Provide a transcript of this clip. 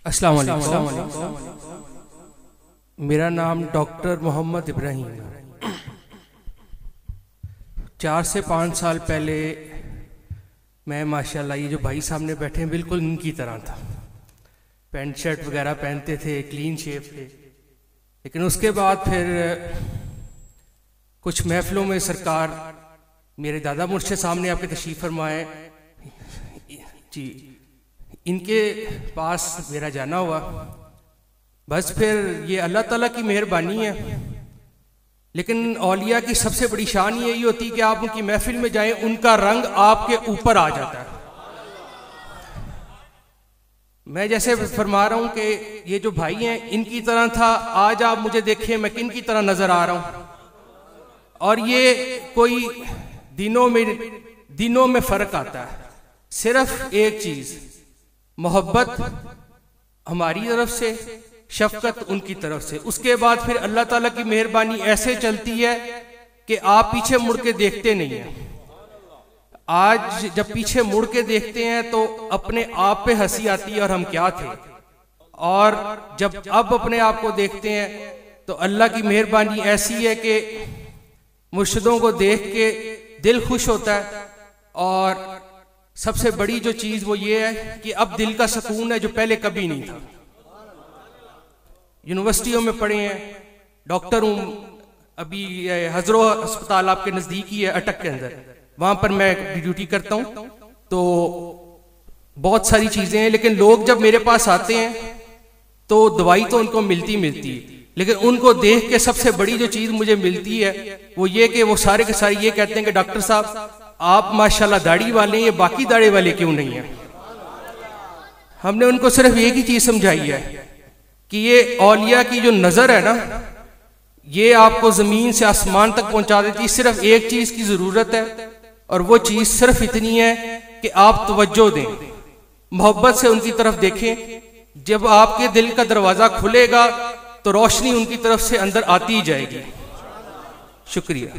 अस्सलाम वालेकुम। मेरा नाम डॉक्टर मोहम्मद इब्राहिम है। 4 से 5 साल पहले मैं माशाल्लाह ये जो भाई सामने बैठे हैं बिल्कुल इनकी तरह था। पैंट शर्ट वगैरह पहनते थे, क्लीन शेव थे। लेकिन उसके बाद फिर कुछ महफिलों में सरकार मेरे दादा मुर्शिद सामने आपके तशरीफ़ फरमाए जी, इनके पास मेरा जाना हुआ। बस फिर ये अल्लाह ताला की मेहरबानी है। लेकिन औलिया की सबसे बड़ी शान यही होती है कि आप उनकी महफिल में जाएं, उनका रंग आपके ऊपर आ जाता है। मैं जैसे फरमा रहा हूं कि ये जो भाई हैं इनकी तरह था, आज आप मुझे देखें मैं किन की तरह नजर आ रहा हूं। और ये कोई दिनों में फर्क आता है। सिर्फ एक चीज, मोहब्बत हमारी तरफ से, शफकत उनकी तरफ से। उसके बाद फिर अल्लाह ताला की मेहरबानी ऐसे चलती है कि आप पीछे मुड़ के देखते नहीं हैं। आज जब पीछे मुड़ के देखते हैं तो अपने आप पे हंसी आती है और हम क्या थे। और जब अब अपने आप को देखते हैं तो अल्लाह की मेहरबानी ऐसी है कि मुर्शिदों को देख के दिल खुश होता है। और सबसे बड़ी जो चीज वो ये है कि अब दिल का सुकून है जो पहले कभी नहीं था। यूनिवर्सिटियों में पढ़े हैं, डॉक्टर हूं, अभी हजरो अस्पताल आपके नजदीक ही है अटक के अंदर, वहां पर मैं ड्यूटी करता हूं। तो बहुत सारी चीजें हैं, लेकिन लोग जब मेरे पास आते हैं तो दवाई तो उनको मिलती है, लेकिन उनको देख के सबसे बड़ी जो चीज मुझे मिलती है वो ये कि वो सारे के सारे ये कहते हैं कि डॉक्टर साहब आप माशाल्लाह दाढ़ी वाले हैं, बाकी दाढ़ी वाले क्यों नहीं है। हमने उनको सिर्फ एक ही चीज समझाई है कि ये औलिया की जो नजर है ना, ये आपको जमीन से आसमान तक पहुंचा देती है। सिर्फ एक चीज की जरूरत है और वो चीज सिर्फ इतनी है कि आप तवज्जो दें, मोहब्बत से उनकी तरफ देखें। जब आपके दिल का दरवाजा खुलेगा तो रोशनी उनकी तरफ से अंदर आती ही जाएगी। शुक्रिया।